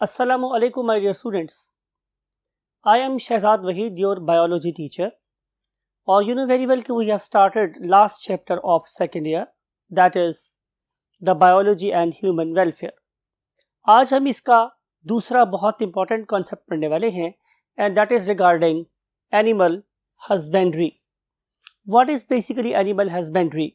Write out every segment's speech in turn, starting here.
Assalamu alaikum, my dear students. I am Shahzad Wahid, your biology teacher. Or you know very well that we have started last chapter of second year, that is the biology and human welfare. आज हम इसका दूसरा बहुत important concept पढ़ने वाले हैं, and that is regarding animal husbandry. What is basically animal husbandry?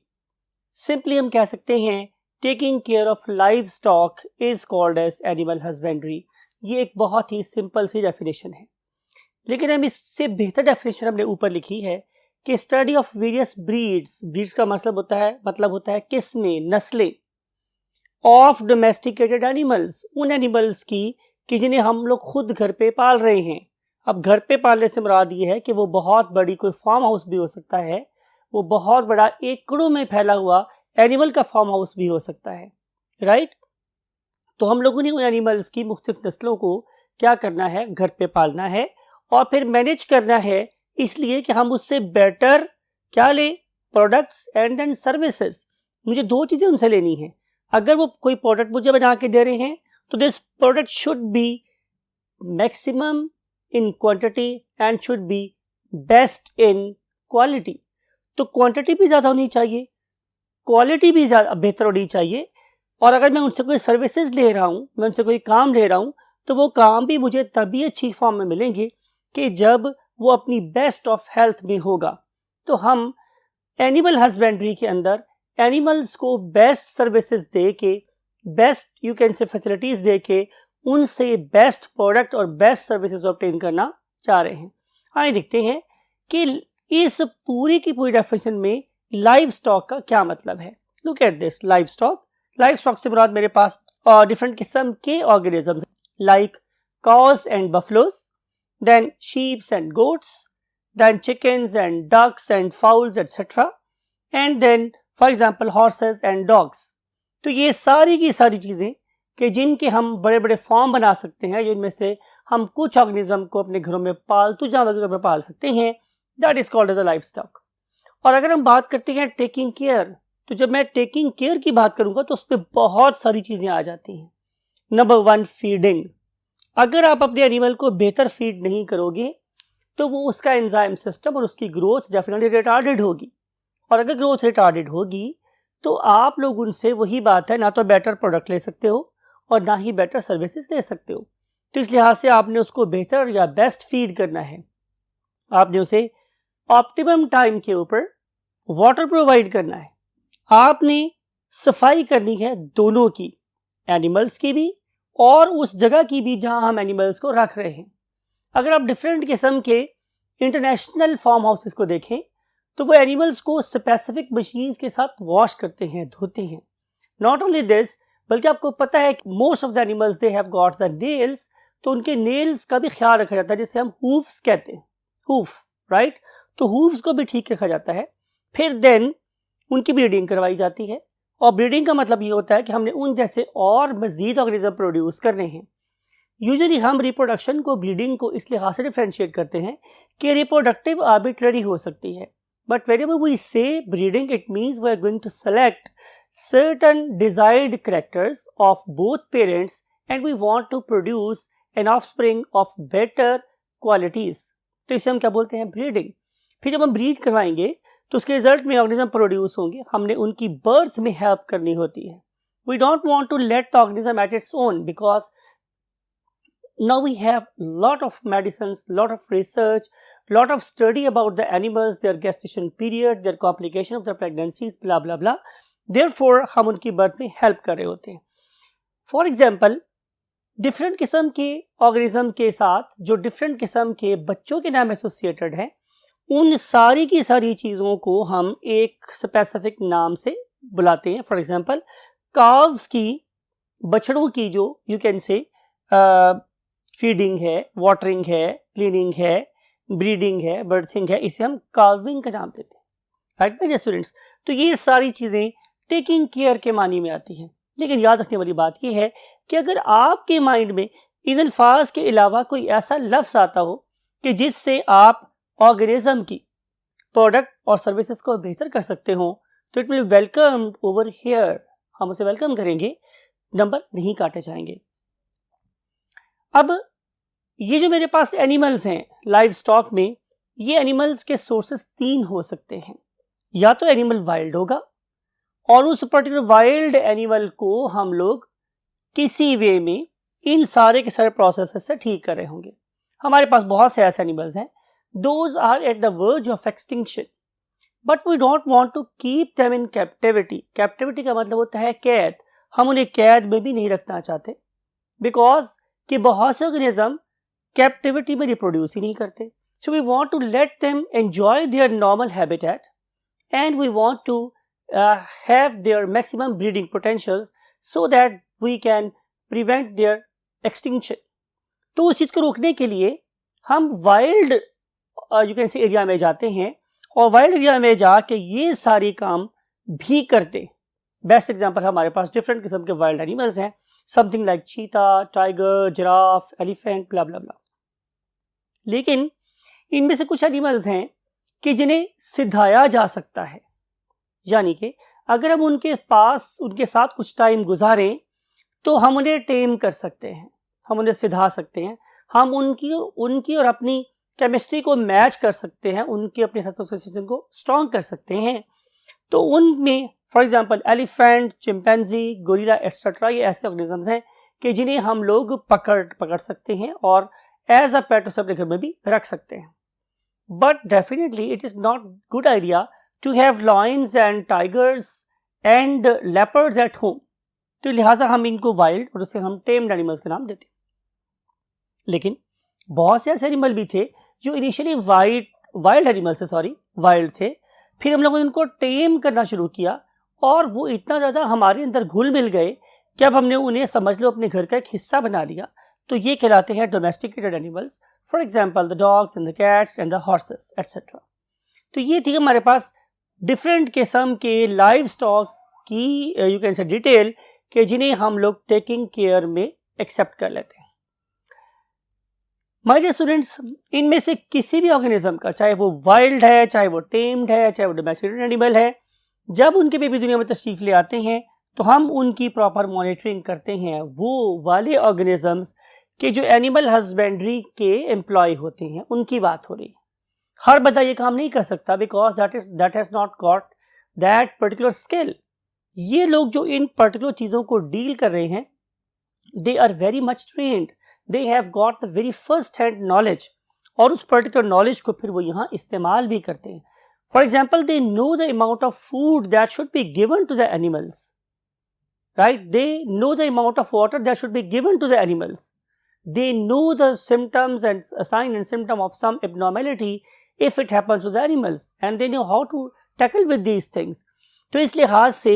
Simply हम कह सकते हैं taking care of livestock is called as animal husbandry. ये एक बहुत ही सिंपल सी डेफिनेशन है, लेकिन हम इससे बेहतर डेफिनेशन हमने ऊपर लिखी है कि स्टडी ऑफ वेरियस ब्रीड्स का मतलब होता है किस्में, नस्लें ऑफ डोमेस्टिकेटेड एनिमल्स, उन एनिमल्स की कि जिन्हें हम लोग खुद घर पे पाल रहे हैं. अब घर पे पालने से मुराद ये है कि वो बहुत बड़ी कोई फार्म हाउस भी हो सकता है, वो बहुत बड़ा एकड़ों में फैला हुआ एनिमल का फार्म हाउस भी हो सकता है, राइट. तो हम लोगों ने उन एनिमल्स की मुख्तलिफ नस्लों को क्या करना है, घर पे पालना है और फिर मैनेज करना है, इसलिए कि हम उससे बेटर क्या लें, प्रोडक्ट्स एंड देन सर्विसेज. मुझे दो चीज़ें उनसे लेनी है. अगर वो कोई प्रोडक्ट मुझे बना के दे रहे हैं तो this product should be maximum in quantity and should be best in quality. तो क्वांटिटी भी ज़्यादा होनी चाहिए, क्वालिटी भी ज़्यादा बेहतर होनी चाहिए. और अगर मैं उनसे कोई सर्विसेज ले रहा हूँ, मैं उनसे कोई काम ले रहा हूँ, तो वो काम भी मुझे तभी अच्छी फॉर्म में मिलेंगे कि जब वो अपनी बेस्ट ऑफ हेल्थ में होगा. तो हम एनिमल हस्बेंड्री के अंदर एनिमल्स को बेस्ट सर्विसेज दे के, best you can say facilities दे के उनसे बेस्ट प्रोडक्ट और बेस्ट सर्विसेज ऑब्टेन करना चाह रहे हैं. आइए देखते हैं कि इस पूरी की पूरी डेफिनेशन में लाइव स्टॉक का क्या मतलब है. Look at this. Livestock से मुराद मेरे पास डिफरेंट किस्म के organisms like cows and buffaloes, then sheeps and goats, then chickens and ducks and fowls etcetera, and then for example horses and dogs. तो ये सारी की सारी चीज़ें कि जिनके हम बड़े बड़े फार्म बना सकते हैं, जिनमें से हम कुछ ऑर्गेनिज्म को अपने घरों में पालतू जानवर के तौर पर पाल सकते हैं, that is called as a livestock. और अगर हम बात करते हैं टेकिंग केयर, तो जब मैं टेकिंग केयर की बात करूंगा तो उस पर बहुत सारी चीज़ें आ जाती हैं. Number 1, feeding. अगर आप अपने एनिमल को बेहतर फीड नहीं करोगे तो वो उसका एंजाइम सिस्टम और उसकी ग्रोथ डेफिनेटली रिटार्डेड होगी. और अगर ग्रोथ रिटार्डेड होगी तो आप लोग उनसे वही बात है, ना तो बेटर प्रोडक्ट ले सकते हो और ना ही बेटर सर्विसेज दे सकते हो. तो इस लिहाज से आपने उसको बेहतर या बेस्ट फीड करना है. आपने उसे ऑप्टिमम टाइम के ऊपर वाटर प्रोवाइड करना है. आपने सफाई करनी है दोनों की, एनिमल्स की भी और उस जगह की भी जहां हम एनिमल्स को रख रहे हैं. अगर आप डिफरेंट किस्म के इंटरनेशनल फार्म हाउसेस को देखें तो वो एनिमल्स को स्पेसिफिक मशीन्स के साथ वॉश करते हैं, धोते हैं. नॉट ओनली दिस, बल्कि आपको पता है most of the animals they have got the nails, तो उनके नेल्स का भी ख्याल रखा जाता है, जिसे हम हूफ्स कहते हैं, हूफ, राइट. तो हूफ्स को भी ठीक रखा जाता है. फिर देन उनकी ब्रीडिंग करवाई जाती है. और ब्रीडिंग का मतलब ये होता है कि हमने उन जैसे और मजीद ऑर्गेनिज्म प्रोड्यूस करने हैं. यूजुअली हम रिप्रोडक्शन को, ब्रीडिंग को इस लिहाज से डिफ्रेंशिएट करते हैं कि रिप्रोडक्टिव आर्बिट्ररी हो सकती है, but whenever we say breeding it means we are going to select certain desired characters of both parents and we want to produce an offspring of better qualities. तो इसे हम क्या बोलते हैं, ब्रीडिंग. फिर जब हम ब्रीड करवाएंगे तो उसके रिजल्ट में ऑर्गेनिज्म प्रोड्यूस होंगे, हमने उनकी बर्थ में हेल्प करनी होती है. We don't want to let the organism at its own because now we have lot of medicines, lot of research, lot of study about the animals, their gestation period, their complication of their pregnancies, blah blah blah. Therefore हम उनकी birth में help कर रहे होते हैं. For example different किस्म के organism के साथ जो डिफरेंट किस्म के बच्चों के नाम एसोसिएटेड हैं, उन सारी की सारी चीज़ों को हम एक स्पेसिफिक नाम से बुलाते हैं. फॉर एग्जाम्पल काव्स की, बछड़ों की जो यू कैन से फीडिंग है, वाटरिंग है, क्लीनिंग है, ब्रीडिंग है, बर्थिंग है, इसे हम काविंग का नाम देते हैं, राइट माय डियर स्टूडेंट्स. तो ये सारी चीज़ें टेकिंग केयर के मानी में आती हैं. लेकिन याद रखने वाली बात यह है कि अगर आपके माइंड में इन अल्फाज के अलावा कोई ऐसा लफ्ज़ आता हो कि जिससे आप ऑर्गेनिज्म की प्रोडक्ट और सर्विसेज को बेहतर कर सकते हो, तो it will welcome over here. हम उसे वेलकम करेंगे, नंबर नहीं काटे जाएंगे. अब ये जो मेरे पास एनिमल्स हैं लाइव स्टॉक में, ये एनिमल्स के सोर्सेस 3 हो सकते हैं। या तो एनिमल वाइल्ड होगा और उस पर्टिकुलर वाइल्ड एनिमल को हम लोग किसी वे में इन सारे के सारे प्रोसेस से ठीक कर रहे होंगे। हमारे पास बहुत से ऐसे एनिमल्स हैं, those are at the verge of extinction, but we don't want to keep them in captivity. Captivity का मतलब होता है कैद। हम उन्हें कैद में भी नहीं रखना चाहते, बिकॉज कि बहुत से ऑर्गेनिज्म कैप्टिविटी में रिप्रोड्यूस ही नहीं करते। So we want to let them enjoy their normal habitat and we want to have their maximum breeding potentials so that we can prevent their extinction. तो उस चीज़ को रोकने के लिए हम वाइल्ड यू कैन से एरिया में जाते हैं और वाइल्ड एरिया में जाके ये सारे काम भी करते। बेस्ट एग्जांपल हमारे पास डिफरेंट किस्म के वाइल्ड एनिमल्स हैं, समथिंग लाइक चीता, टाइगर, जिराफ, एलिफेंट, ब्ला ब्ला ब्ला। लेकिन इनमें से कुछ एनिमल्स हैं कि जिन्हें सिधाया जा सकता है, यानी कि अगर हम उनके पास उनके साथ कुछ टाइम गुजारें तो हम उन्हें टेम कर सकते हैं, हम उन्हें सिधा सकते हैं, हम उनकी और अपनी केमिस्ट्री को मैच कर सकते हैं, उनकी अपने एसोसिएशन को स्ट्रॉन्ग कर सकते हैं। तो उनमें for example elephant, chimpanzee, gorilla etcetera, ये ऐसे ऑर्गेनिजम्स हैं कि जिन्हें हम लोग पकड़ सकते हैं और एज अ पेट अपने घर में भी रख सकते हैं। But definitely it is not good idea to have lions and tigers and leopards at home. तो लिहाजा हम इनको वाइल्ड और उसे हम टेम्ड एनिमल्स के नाम देते हैं। लेकिन बहुत से ऐसे एनिमल भी थे जो इनिशियली वाइल्ड एनिमल से वाइल्ड थे, फिर हम लोगों ने उनको टेम करना शुरू किया और वो इतना ज़्यादा हमारे अंदर घुल मिल गए कि अब हमने उन्हें समझ लो अपने घर का एक हिस्सा बना लिया। तो ये कहलाते हैं domesticated animals, for example the dogs and the cats and the horses etcetera. तो ये थी हमारे पास डिफरेंट किस्म के लाइव स्टॉक की यू कैन से डिटेल के जिन्हें हम लोग टेकिंग केयर में एक्सेप्ट कर लेते हैं। माय डियर स्टूडेंट्स, इनमें से किसी भी ऑर्गेनिज्म का, चाहे वो वाइल्ड है, चाहे वो टेम्ड है, चाहे वो डोमेस्टिकेटेड एनिमल है, जब उनके बेबी दुनिया में तशरीफ ले आते हैं तो हम उनकी प्रॉपर मॉनिटरिंग करते हैं। वो वाले ऑर्गेनिजम्स के जो एनिमल हस्बेंड्री के एम्प्लॉय होते हैं उनकी बात हो रही है। हर बंदा ये काम नहीं कर सकता, because that has not got that particular skill. ये लोग जो इन पर्टिकुलर चीज़ों को डील कर रहे हैं, they are very much trained, they have got the very first hand knowledge, और उस पर्टिकुलर नॉलेज को फिर वो यहाँ इस्तेमाल भी करते हैं। For example, they know the amount of food that should be given to the animals, right? They know the amount of water that should be given to the animals. They know the symptoms and sign and symptom of some abnormality if it happens to the animals, and they know how to tackle with these things. तो इस लिहाज से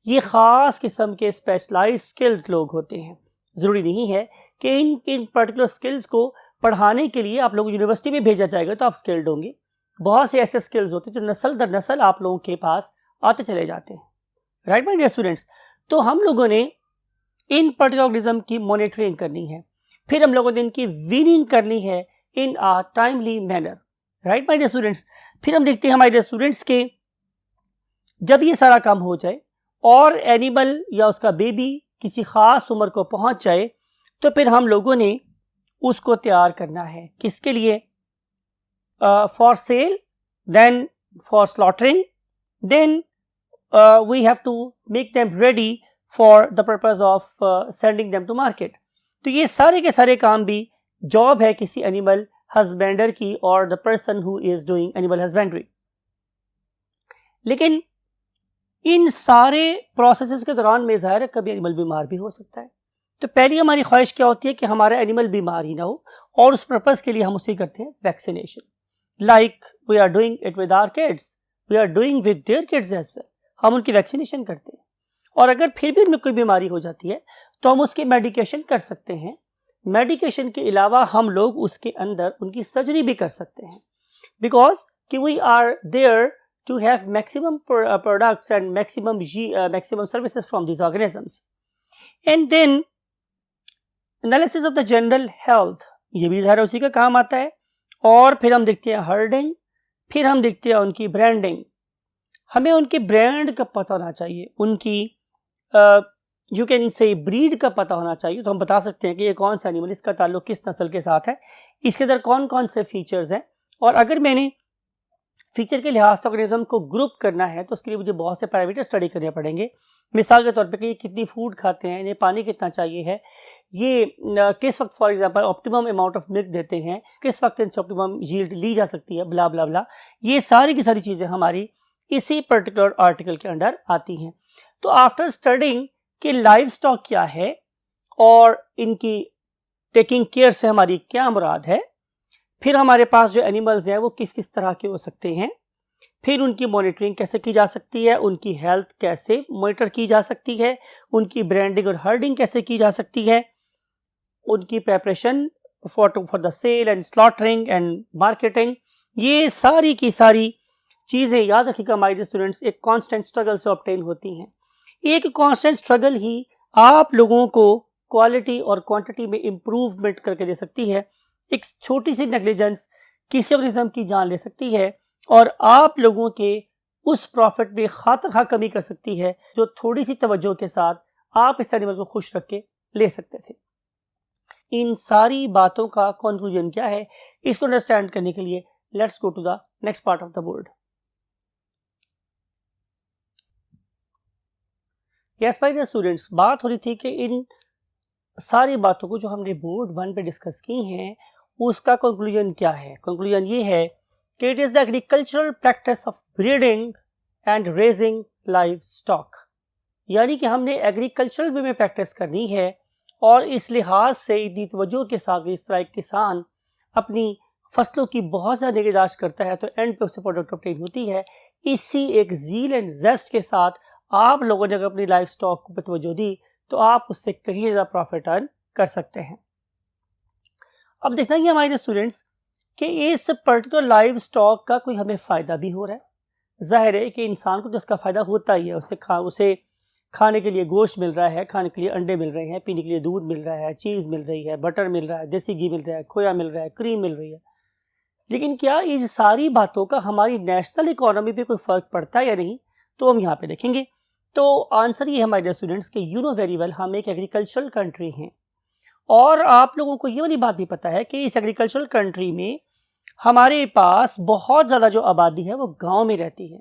ये ख़ास किस्म के specialised skilled लोग होते हैं। ज़रूरी नहीं है कि इन पर्टिकुलर स्किल्स को पढ़ाने के लिए आप लोगों को यूनिवर्सिटी में भेजा जाएगा तो आप स्किल्ड होंगे। बहुत से ऐसे स्किल्स होते हैं जो नस्ल दर नस्ल आप लोगों के पास आते चले जाते हैं। राइट माय डियर स्टूडेंट्स, तो हम लोगों ने इन पर्टिकुलर ऑर्गेनिज्म की मॉनिटरिंग करनी है, फिर हम लोगों ने इनकी वीनिंग करनी है in a timely manner. Right my dear students, फिर हम देखते हैं हमारे डियर स्टूडेंट्स के जब ये सारा काम हो जाए और एनिमल या उसका बेबी किसी ख़ास उम्र को पहुंच जाए, तो फिर हम लोगों ने उसको तैयार करना है किसके लिए? For sale, then for slaughtering, then we have to make them ready for the purpose of sending them to market. तो ये सारे के सारे काम भी जॉब है किसी एनिमल हस्बेंडर की और the person who is doing animal husbandry. लेकिन इन सारे प्रोसेसेस के दौरान में ज़ाहिर है कभी एनिमल बीमार भी हो सकता है। तो पहली हमारी ख्वाहिश क्या होती है कि हमारा एनिमल बीमार ही ना हो, और उस पर्पज़ के लिए हम उसे करते हैं vaccination, like we are doing it with our kids, we are doing with their kids as well. हम उनकी वैक्सीनेशन करते हैं, और अगर फिर भी उनमें कोई बीमारी हो जाती है तो हम उसकी मेडिकेशन कर सकते हैं। मेडिकेशन के अलावा हम लोग उसके अंदर उनकी सर्जरी भी कर सकते हैं, बिकॉज कि we are there to have maximum products and maximum services from these organisms. And then analysis of the general health, ये भी ज़ाहिर उसी का काम आता है। और फिर हम देखते हैं हर्डिंग, फिर हम देखते हैं उनकी ब्रांडिंग। हमें उनके ब्रांड का पता होना चाहिए, उनकी यू कैन से ब्रीड का पता होना चाहिए, तो हम बता सकते हैं कि ये कौन सा एनिमल, इसका ताल्लुक किस नस्ल के साथ है, इसके अंदर कौन कौन से फीचर्स हैं। और अगर मैंने फीचर के लिहाज से ऑर्गेनिज्म को ग्रुप करना है तो उसके लिए मुझे बहुत से पैरामीटर स्टडी करने पड़ेंगे। मिसाल के तौर पे कि ये कितनी फूड खाते हैं, इन्हें पानी कितना चाहिए है, ये किस वक्त for example optimum amount of milk देते हैं, किस वक्त इनसे ऑप्टिमम यील्ड ली जा सकती है, ब्ला ब्ला ब्ला। ये सारी की सारी चीज़ें हमारी इसी पर्टिकुलर आर्टिकल के अंडर आती हैं। तो आफ्टर स्टडिंग कि लाइव स्टॉक क्या है और इनकी टेकिंग केयर से हमारी क्या मुराद है, फिर हमारे पास जो एनिमल्स हैं वो किस किस तरह के हो सकते हैं, फिर उनकी मॉनिटरिंग कैसे की जा सकती है, उनकी हेल्थ कैसे मॉनिटर की जा सकती है, उनकी ब्रांडिंग और हर्डिंग कैसे की जा सकती है, उनकी preparation for the sale and slaughtering and marketing, ये सारी की सारी चीज़ें याद रखिएगा माय डियर स्टूडेंट्स, एक कांस्टेंट स्ट्रगल से ऑब्टेन होती हैं। एक कांस्टेंट स्ट्रगल ही आप लोगों को क्वालिटी और क्वांटिटी में इम्प्रूवमेंट करके दे सकती है। एक छोटी सी नेग्लिजेंस किसी ऑर्गेनिज्म की जान ले सकती है और आप लोगों के उस प्रॉफिट में खातिर कमी कर सकती है जो थोड़ी सी तवज्जो के साथ आप इस एनिमल को खुश रख के ले सकते थे। इन सारी बातों का कंक्लूजन क्या है, इसको अंडरस्टैंड करने के लिए let's go to the next part of the board. Yes my dear students, बात हो रही थी कि इन सारी बातों को जो हमने बोर्ड 1 पे डिस्कस की हैं उसका कंक्लूजन क्या है। कंक्लूजन ये है कि it is the agricultural practice of breeding and raising live stock, यानी कि हमने एग्रीकल्चरल वे में प्रैक्टिस करनी है और इस लिहाज से इतनी तवज्जो के साथ इस तरह एक किसान अपनी फसलों की बहुत ज़्यादा निगहदाश्त करता है तो एंड पे उससे प्रोडक्ट ऑब्टेन होती है। इसी एक ज़ील एंड जेस्ट के साथ आप लोगों ने अगर अपनी लाइफ स्टॉक को तवज्जो दी तो आप उससे कहीं ज़्यादा प्रॉफिट अर्न कर सकते हैं। अब देखना है हमारे स्टूडेंट्स कि इस पर्टिकुलर लाइव स्टॉक का कोई हमें फ़ायदा भी हो रहा है। जाहिर है कि इंसान को तो इसका फ़ायदा होता ही है, उसे खाने के लिए गोश्त मिल रहा है, खाने के लिए अंडे मिल रहे हैं, पीने के लिए दूध मिल रहा है, चीज़ मिल रही है, बटर मिल रहा है, देसी घी मिल रहा है, खोया मिल रहा है, क्रीम मिल रही है। लेकिन क्या इन सारी बातों का हमारी नेशनल इकोनॉमी पे कोई फ़र्क पड़ता है या नहीं, तो हम यहाँ पे देखेंगे। तो आंसर ये है हमारे डियर स्टूडेंट्स कि यू नो वेरी वेल हम एक एग्रीकल्चरल कंट्री हैं और आप लोगों को ये वाली बात भी पता है कि इस एग्रीकल्चरल कंट्री में हमारे पास बहुत ज़्यादा जो आबादी है वो गांव में रहती है।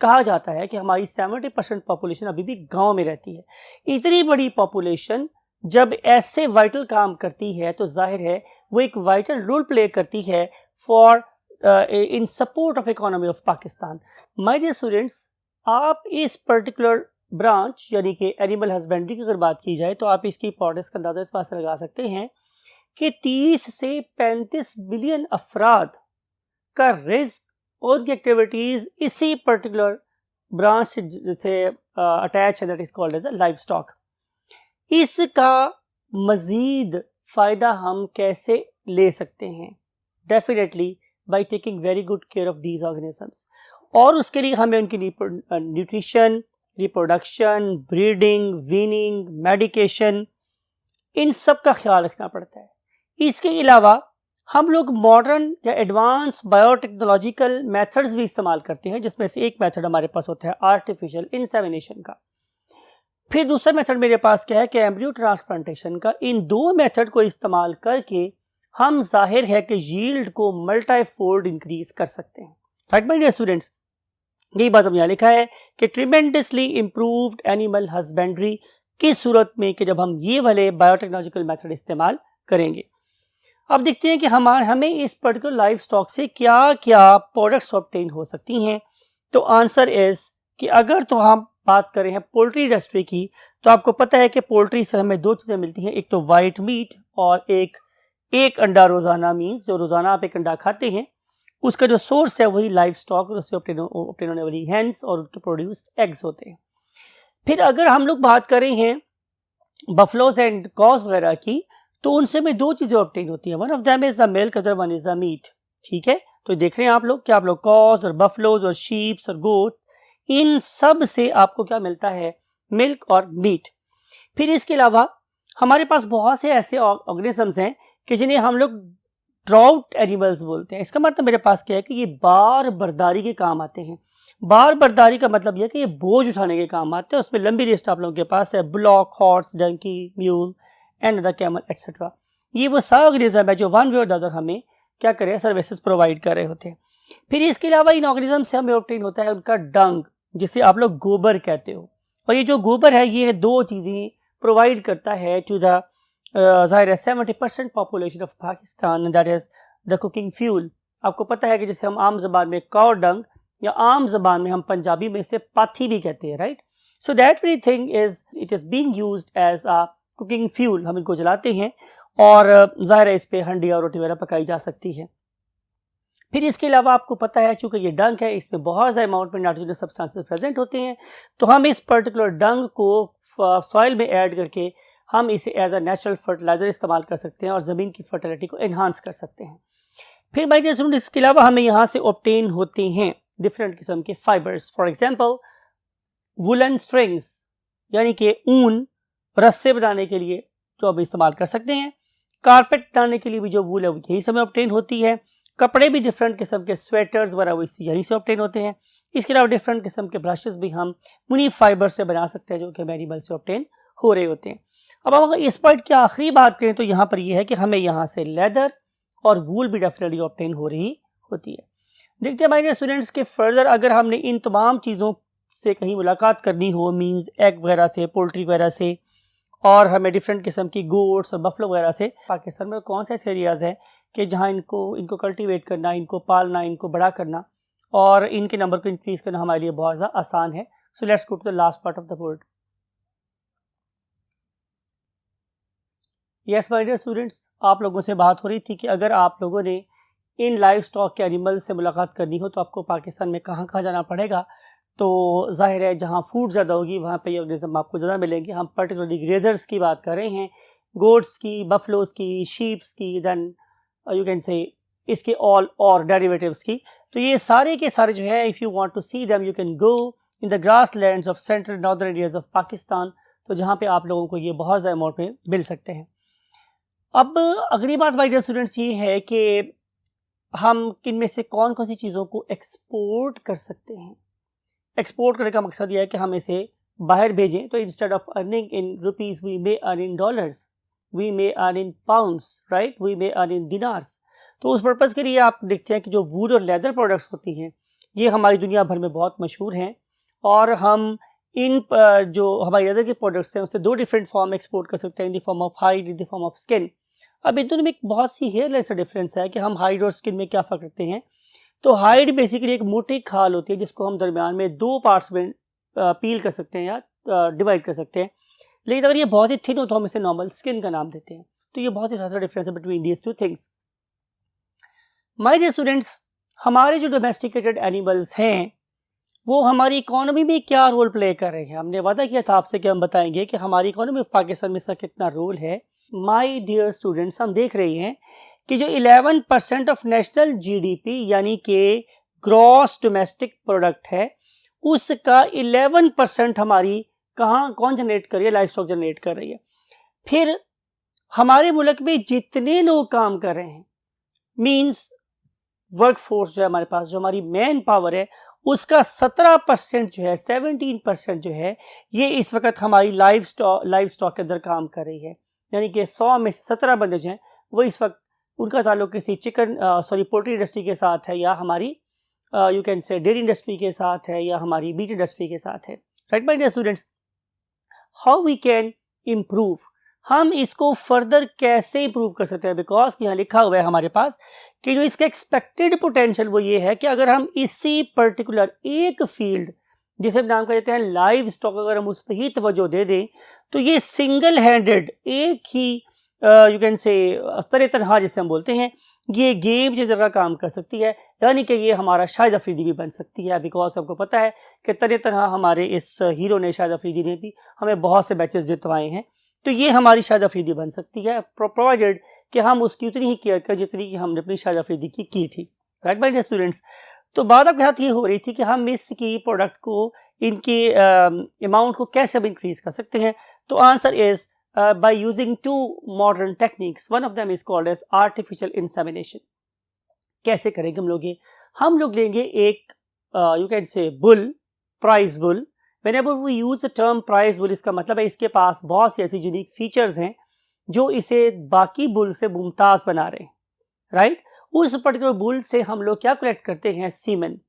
कहा जाता है कि हमारी 70% पॉपुलेशन अभी भी गांव में रहती है। इतनी बड़ी पॉपुलेशन जब ऐसे वाइटल काम करती है तो जाहिर है वो एक वाइटल रोल प्ले करती है for in support of economy of Pakistan. My dear students, आप इस पर्टिकुलर ब्रांच यानी कि एनिमल हस्बेंड्री की अगर बात की जाए तो आप इसकी इंपॉर्टेंस का अंदाजा इस बात से लगा सकते हैं कि 30 से 35 मिलियन अफराद का रिस्क और की एक्टिविटीज़ इसी पर्टिकुलर ब्रांच से अटैच है, that is called as a livestock. इसका मज़ीद फ़ायदा हम कैसे ले सकते हैं? Definitely by taking very good care of these organisms, और उसके लिए हमें उनकी nutrition, reproduction, breeding, weaning, medication, इन सब का ख्याल रखना पड़ता है। इसके अलावा हम लोग मॉडर्न या एडवांस बायोटेक्नोलॉजिकल मेथड्स भी इस्तेमाल करते हैं, जिसमें से एक मेथड हमारे पास होता है आर्टिफिशियल इंसेमिनेशन का। फिर दूसरा मेथड मेरे पास क्या है कि एम्ब्रियो ट्रांसप्लांटेशन का। इन दो मेथड को इस्तेमाल करके हम जाहिर है कि यील्ड को मल्टीफोल्ड इंक्रीज कर सकते हैं। राइट माय डियर स्टूडेंट्स, यही बात हम यहाँ लिखा है कि ट्रिमेंडसली इम्प्रूव्ड एनिमल हस्बेंड्री की सूरत में कि जब हम ये वाले बायोटेक्नोलॉजिकल मेथड इस्तेमाल करेंगे। अब देखते हैं कि हमें इस पर्टिकुलर लाइफ स्टॉक से क्या क्या प्रोडक्ट्स ऑब्टेन हो सकती हैं। तो आंसर इज कि अगर तो हम बात करें हैं पोल्ट्री इंडस्ट्री की, तो आपको पता है कि पोल्ट्री से हमें दो चीज़ें मिलती हैं, एक तो वाइट मीट और एक अंडा रोज़ाना, मीन्स जो रोज़ाना आप एक अंडा खाते हैं उसका जो सोर्स है वही लाइव स्टॉक, उससे ऑब्टेन होने वाली हैंस और उनके प्रोड्यूस्ड एग्स होते हैं। फिर अगर हम लोग बात करें हैं बफलोज एंड कॉज वगैरह की, तो उनसे में दो चीज़ें ऑब्टेन होती हैं। One of them is the milk, other one is the meat. ठीक है, तो देख रहे हैं आप लोग कि आप लोग कॉज और बफलोज और शीप्स और गोट, इन सब से आपको क्या मिलता है? मिल्क और मीट। फिर इसके अलावा हमारे पास बहुत से ऐसे ऑर्गेनिजम्स हैं कि जिन्हें हम लोग ड्राउट एनिमल्स बोलते हैं। इसका मतलब मेरे पास क्या है कि ये बार बर्दारी के काम आते हैं। बार बर्दारी का मतलब यह कि ये बोझ उठाने के काम आते हैं। उसमें लंबी लिस्ट आप लोगों के पास है, bullock, horse, donkey, mule and the camel etcetera. ये वो सारे ऑर्गेनिज्म है जो वन वे और द अदर हमें क्या कर रहे हैं, सर्विसेज प्रोवाइड कर रहे होते हैं। फिर इसके अलावा इन ऑर्गेनिज्म से हमें ऑब्टेन होता है उनका डंग, जिसे आप लोग गोबर कहते हो। और ये जो गोबर है ये दो चीज़ें प्रोवाइड करता है टू द ज़ाहिर है 70% population of Pakistan, that is the cooking fuel. आपको पता है कि जैसे हम आम ज़बान में काउ डंग या आम ज़बान में हम पंजाबी में इसे पाथी भी कहते हैं, right. So that very thing is it is being used as a cooking fuel. हम इनको जलाते हैं और ज़ाहिर है इस पर हंडी और रोटी वगैरह पकाई जा सकती है। फिर इसके अलावा आपको पता है चूँकि ये डंग है, इसमें बहुत ज़्यादा अमाउंट में नाइट्रोजन सब्सटेंसेस प्रेजेंट होते हैं, तो हम इस पर्टिकुलर डंग को सॉइल में ऐड करके हम इसे एज अ नेचुरल फर्टिलाइज़र इस्तेमाल कर सकते हैं और ज़मीन की फर्टिलिटी को एनहांस कर सकते हैं। फिर माय डियर स्टूडेंट, इसके अलावा हमें यहाँ से ऑब्टेन होते हैं डिफरेंट किस्म के fibres. For example woollen strings, यानी कि ऊन रस्से बनाने के लिए जो हम इस्तेमाल कर सकते हैं। कारपेट बनाने के लिए भी जो वूल है वो यही समय ऑब्टेन होती है। कपड़े भी डिफरेंट किस्म के स्वेटर्स वगैरह वो यहीं से ऑब्टेन होते हैं। इसके अलावा डिफरेंट किस्म के ब्रशेस भी हम उन्हीं फाइबर से बना सकते हैं जो कि एनिमल से ऑब्टेन हो रहे होते हैं। अब हम अगर इस पॉइंट की आखिरी बात करें तो यहाँ पर यह है कि हमें यहाँ से लेदर और वूल भी डेफिनेटली ऑब्टेन हो रही होती है। देखते हैं हमारे स्टूडेंट्स के फर्दर अगर हमने इन तमाम चीज़ों से कहीं मुलाकात करनी हो, मीन्स एग वगैरह से, पोल्ट्री वगैरह से, और हमें डिफरेंट किस्म की गोट्स और बफलो वगैरह से, पाकिस्तान में कौन से ऐसे एरियाज़ हैं कि जहाँ इनको कल्टीवेट करना, इनको पालना, इनको बड़ा करना और इनके नंबर को इंक्रीज़ करना हमारे लिए बहुत ज़्यादा आसान है। So let's go to the last part of the world. Yes my dear students, आप लोगों से बात हो रही थी कि अगर आप लोगों ने इन लाइव स्टॉक के एनिमल्स से मुलाकात करनी हो तो आपको पाकिस्तान में कहाँ कहाँ जाना पड़ेगा। तो जाहिर है जहाँ फूड ज़्यादा होगी वहाँ पे ये ऑर्गेनिज्म आपको ज़्यादा मिलेंगे। हम पर्टिकुलरली ग्रेजर्स की बात कर रहे हैं, गोट्स की, बफलोज की, शीप्स की, देन यू कैन से इसके ऑल और डेरिवेटिव्स की। तो ये सारे के सारे जो है, if you want to see them you can go in the grasslands of central northern areas of Pakistan, तो जहाँ पे आप लोगों को ये बहुत ज़्यादा अमाउंट में मिल सकते हैं। अब अगली बात माय डियर स्टूडेंट्स ये है कि हम किन में से कौन कौन सी चीज़ों को एक्सपोर्ट कर सकते हैं। एक्सपोर्ट करने का मकसद यह है कि हम इसे बाहर भेजें। तो instead of earning in rupees we may earn in dollars, we may earn in pounds, right, we may earn in dinars. तो उस पर्पज़ के लिए आप देखते हैं कि जो वूड और लेदर प्रोडक्ट्स होती हैं ये हमारी दुनिया भर में बहुत मशहूर हैं और हम इन जो हमारी लेदर के प्रोडक्ट्स हैं उससे दो डिफरेंट फॉर्म एक्सपोर्ट कर सकते हैं, in the form of hide, in the form of skin. अब इन दोनों में एक बहुत सी हेयर लाइन सा डिफरेंस है कि हम हाइड और स्किन में क्या फ़र्क रखते हैं। तो हाइड बेसिकली एक मोटी खाल होती है जिसको हम दरमियान में दो पार्ट्स में पील कर सकते हैं या डिवाइड कर सकते हैं, लेकिन अगर ये बहुत ही थिन हो तो हम इसे नॉर्मल स्किन का नाम देते हैं। तो ये बहुत ही ज़्यादा डिफरेंस है between these two things. My dear students, हमारे जो डोमेस्टिकेटेड एनिमल्स हैं वो हमारी इकोनॉमी में क्या रोल प्ले कर रहे हैं। हमने वादा किया था आपसे कि हम बताएंगे कि हमारी इकोनॉमी ऑफ पाकिस्तान में इसका कितना रोल है। माय डियर स्टूडेंट्स, हम देख रहे हैं कि जो 11% ऑफ नेशनल जीडीपी यानी कि ग्रॉस डोमेस्टिक प्रोडक्ट है उसका 11% हमारी कौन जनरेट कर रही है, लाइफ स्टॉक जनरेट कर रही है। फिर हमारे मुल्क में जितने लोग काम कर रहे हैं, मीन्स वर्क फोर्स जो है हमारे पास, जो हमारी मैन पावर है उसका 17% जो है, 17% जो है ये इस वक्त हमारी लाइफ स्टॉक के अंदर काम कर रही है। यानी कि 100 में से 17 बंदे जो हैं वो इस वक्त उनका ताल्लुक किसी पोल्ट्री इंडस्ट्री के साथ है या हमारी यू कैन से डेयरी इंडस्ट्री के साथ है या हमारी मीट इंडस्ट्री के साथ है। Right my dear students, how we can improve, हम इसको फर्दर कैसे इम्प्रूव कर सकते हैं। बिकॉज यहाँ लिखा हुआ है हमारे पास कि जो इसका एक्सपेक्टेड पोटेंशियल वो ये है कि अगर हम इसी पर्टिकुलर एक फील्ड जिसे नाम कर देते हैं लाइव स्टॉक, अगर हम उस पर ही तवज्जो दे दें तो ये सिंगल हैंडेड एक ही यू कैन से तरे तनहा जिसे हम बोलते हैं ये गेम चेंजर का काम कर सकती है। यानी कि ये हमारा शाहिद अफरीदी भी बन सकती है। बिकॉज आपको पता है कि तरे तनहा हमारे इस हीरो ने, शाहिद अफरीदी ने भी हमें बहुत से मैचेस जितवाए हैं। तो ये हमारी शाहिद अफरीदी बन सकती है प्रोवाइडेड कि हम उसकी उतनी ही केयर करें जितनी कि हमने अपनी शाहिद अफरीदी की थी। राइट माय डियर स्टूडेंट्स, तो बात आपके साथ ये हो रही थी कि हम इसकी प्रोडक्ट को, इनकी अमाउंट को कैसे हम इंक्रीज कर सकते हैं। तो answer is by using two modern techniques. One of them is called as artificial insemination. कैसे करेंगे हम लोग ये? हम लोग लेंगे एक you can say bull, prize bull. Whenever we use the term prize bull, इसका मतलब है इसके पास बहुत सी ऐसी यूनिक फीचर्स हैं जो इसे बाकी बुल से मुमताज बना रहे हैं, राइट? उस पर्टिकुलर बुल से हम लोग क्या कलेक्ट करते हैं? सीमेन,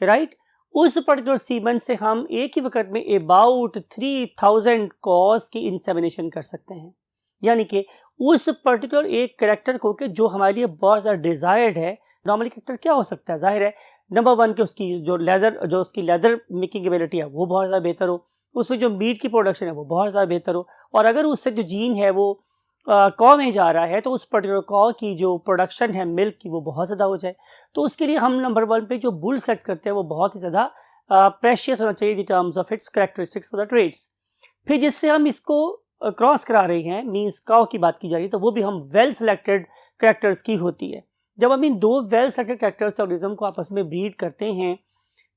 राइट? उस पर्टिकुलर सीमेन से हम एक ही वक्त में अबाउट 3000 कॉज की इंसेमिनेशन कर सकते हैं। यानी कि उस पर्टिकुलर एक करेक्टर को कि जो हमारे लिए बहुत ज़्यादा डिज़ायर्ड है। नॉर्मली करेक्टर क्या हो सकता है? जाहिर है नंबर 1 कि उसकी जो उसकी लेदर मेकिंग एबिलिटी है वो बहुत ज़्यादा बेहतर हो, उसमें जो मीट की प्रोडक्शन है वो बहुत ज़्यादा बेहतर हो, और अगर उससे जो जीन है वो कॉ में जा रहा है तो उस पर्टिकुलर कॉ की जो प्रोडक्शन है मिल्क की वो बहुत ज़्यादा हो जाए। तो उसके लिए हम नंबर 1 पे जो बुल सेलेक्ट करते हैं वो बहुत ही ज़्यादा प्रेशियस होना चाहिए in terms of its characteristics of the traits. फिर जिससे हम इसको क्रॉस करा रहे हैं, मीन्स काउ की बात की जा रही है, तो वो भी हम वेल सिलेक्टेड कैरेक्टर्स की होती है। जब हम इन 2 वेल सिलेक्टेड कैरेक्टर्स ऑर्गेनिज्म को आपस में ब्रीड करते हैं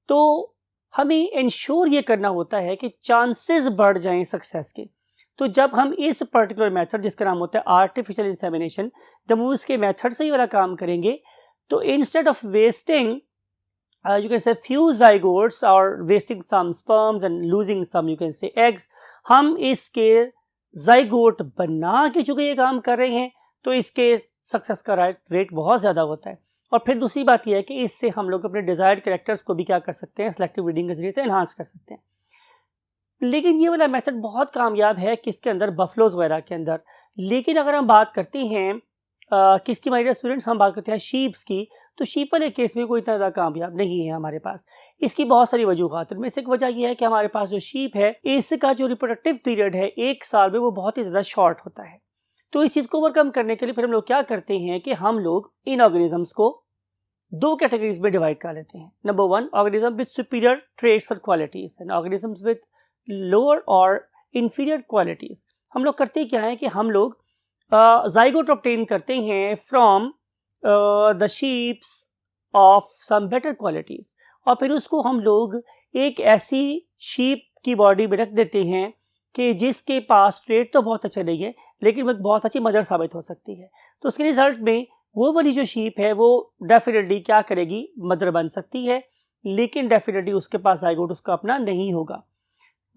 तो हमें इंश्योर ये करना होता है कि चांसेस बढ़ जाएं सक्सेस के। तो जब हम इस पर्टिकुलर मेथड जिसका नाम होता है आर्टिफिशियल इंसेमिनेशन, जब हम उसके मेथड से ही वाला काम करेंगे तो instead of wasting you can say few zygotes or wasting some sperms and losing some you can say eggs, हम इसके zygote बना के चूँकि ये काम कर रहे हैं तो इसके सक्सेस का रेट बहुत ज़्यादा होता है। और फिर दूसरी बात यह है कि इससे हम लोग अपने डिज़ायर्ड कैरेक्टर्स को भी क्या कर सकते हैं? सेलेक्टिव ब्रीडिंग के जरिए से एनहांस कर सकते हैं। लेकिन ये वाला मेथड बहुत कामयाब है किसके अंदर? बफलोज वगैरह के अंदर। लेकिन अगर हम बात करते हैं किसकी माय डियर स्टूडेंट्स, हम बात करते हैं शीप्स की, तो शीप वाले केस में कोई इतना ज़्यादा कामयाब नहीं है हमारे पास। इसकी बहुत सारी वजूहात, इनमें से एक वजह यह है कि हमारे पास जो शीप है इसका जो रिप्रोडक्टिव पीरियड है 1 साल में वो बहुत ही ज़्यादा शॉर्ट होता है। तो इस चीज़ को ओवरकम करने के लिए फिर हम लोग क्या करते हैं कि हम लोग इन ऑर्गेनिजम्स को 2 कैटेगरीज में डिवाइड कर लेते हैं। Number 1 organism with superior traits और qualities and organisms with lower और इंफीरियर क्वालिटीज। हम लोग करते क्या है कि हम लोग ज़ाइगोट ऑब्टेन करते हैं from the sheeps of some better qualities, और फिर उसको हम लोग एक ऐसी शीप की बॉडी में रख देते हैं कि जिसके पास ट्रेड तो बहुत अच्छा नहीं है लेकिन वो बहुत अच्छी मदर साबित हो सकती है। तो उसके रिजल्ट में वो वाली जो शीप है वो डेफिनेटली क्या करेगी? मदर बन सकती है, लेकिन डेफिनेटली उसके पास ज़ाइगोट उसका अपना नहीं होगा।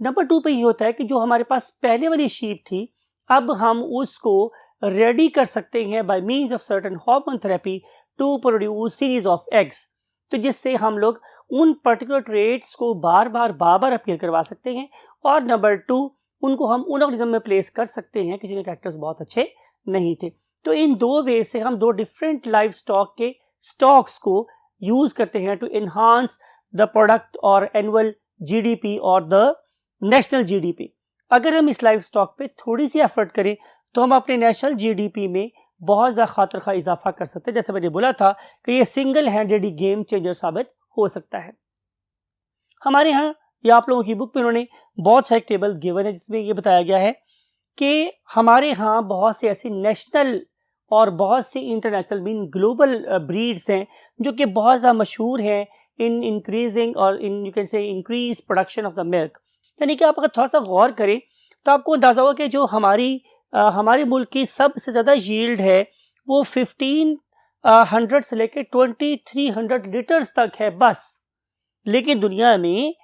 नंबर 2 पे ये होता है कि जो हमारे पास पहले वाली शीप थी अब हम उसको रेडी कर सकते हैं by means of certain hormone therapy to produce series of eggs, तो जिससे हम लोग उन पर्टिकुलर ट्रेट्स को बार बार अपीयर करवा सकते हैं। और नंबर 2 उनको हम उन ऑर्गेनिज्म में प्लेस कर सकते हैं किसी के कैरेक्टर्स बहुत अच्छे नहीं थे। तो इन 2 वे से हम 2 डिफरेंट लाइफ स्टॉक के स्टॉक्स को यूज करते हैं टू एनहांस द प्रोडक्ट और एनुअल जीडीपी और द नेशनल जीडीपी। अगर हम इस लाइफ स्टॉक पे थोड़ी सी एफर्ट करें तो हम अपने नेशनल जीडीपी में बहुत ज़्यादा खातिर खा इजाफा कर सकते हैं। जैसे मैंने बोला था कि ये सिंगल हैंडेड गेम चेंजर साबित हो सकता है। हमारे यहाँ या आप लोगों की बुक में उन्होंने बहुत सारे टेबल गिवन है जिसमें ये बताया गया है कि हमारे यहाँ बहुत से ऐसी नेशनल और बहुत सी इंटरनेशनल मीन ग्लोबल ब्रीड्स हैं जो कि बहुत ज़्यादा मशहूर हैं इन इंक्रीजिंग और in you can say increase production of the milk. यानी कि आप अगर थोड़ा सा गौर करें तो आपको अंदाज़ा होगा कि जो हमारे मुल्क की सबसे ज़्यादा यील्ड है वो 1500 से लेकर 2300 लीटर्स तक है बस। लेकिन दुनिया में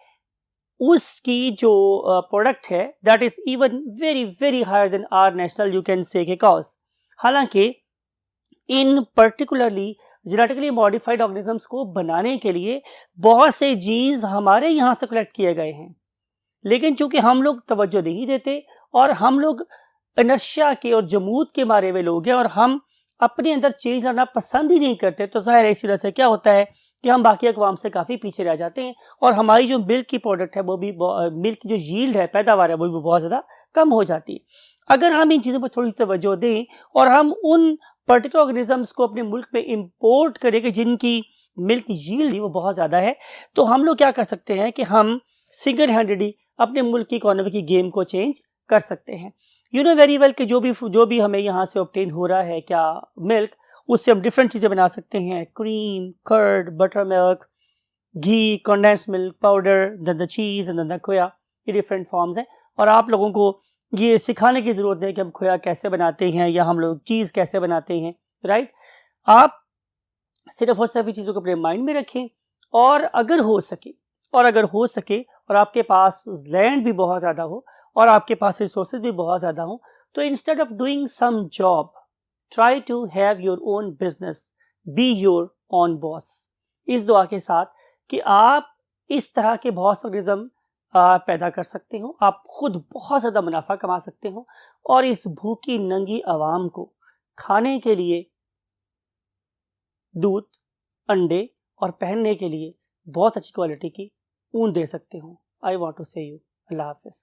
उसकी जो प्रोडक्ट है that is even very higher than our national you can say cause. हालांकि इन पर्टिकुलरली जेनेटिकली मॉडिफाइड ऑर्गेनिजम्स को बनाने के लिए बहुत से जीन्स हमारे यहाँ से कलेक्ट किए गए हैं, लेकिन चूंकि हम लोग तवज्जो नहीं देते और हम लोग इनर्शिया के और जमूद के मारे हुए लोग हैं और हम अपने अंदर चेंज लाना पसंद ही नहीं करते, तो ज़ाहिर है इसी तरह से क्या होता है कि हम बाकी अक़वाम से काफ़ी पीछे रह जाते हैं और हमारी जो मिल्क की प्रोडक्ट है वो भी मिल्क की जो यील्ड है पैदावार है वो भी बहुत ज़्यादा कम हो जाती है। अगर हम इन चीज़ों पर थोड़ी सी तवज्जो दें और हम उन पर्टिकुलर ऑर्गेनिजम्स को अपने मुल्क में इंपोर्ट करें कि जिनकी मिल्क यील्ड वो बहुत ज़्यादा है, तो हम लोग क्या कर सकते हैं कि हम सिंगल हैंडेडली अपने मुल्क की इकोनॉमी की गेम को चेंज कर सकते हैं। यू नो वेरी वेल कि जो भी हमें यहाँ से ऑब्टेन हो रहा है क्या मिल्क, उससे हम डिफरेंट चीज़ें बना सकते हैं, cream, curd, buttermilk, ghee, condensed milk powder, the cheese and the khoya, ये डिफरेंट फॉर्म्स हैं। और आप लोगों को ये सिखाने की ज़रूरत है कि हम खोया कैसे बनाते हैं या हम लोग चीज़ कैसे बनाते हैं, राइट। आप सिर्फ और सिर्फ चीज़ों को अपने माइंड में रखें और अगर हो सके और आपके पास लैंड भी बहुत ज़्यादा हो और आपके पास रिसोर्सेज भी बहुत ज़्यादा हो, तो instead of doing some job, try to have your own business, be your own boss. इस दुआ के साथ कि आप इस तरह के बहुत ऑर्गेनिज्म पैदा कर सकते हो, आप खुद बहुत ज़्यादा मुनाफा कमा सकते हो और इस भूखी नंगी आवाम को खाने के लिए दूध, अंडे और पहनने के लिए बहुत अच्छी क्वालिटी की ऊन दे सकते हो। आई वॉन्ट टू से यू अल्लाह हाफिज़।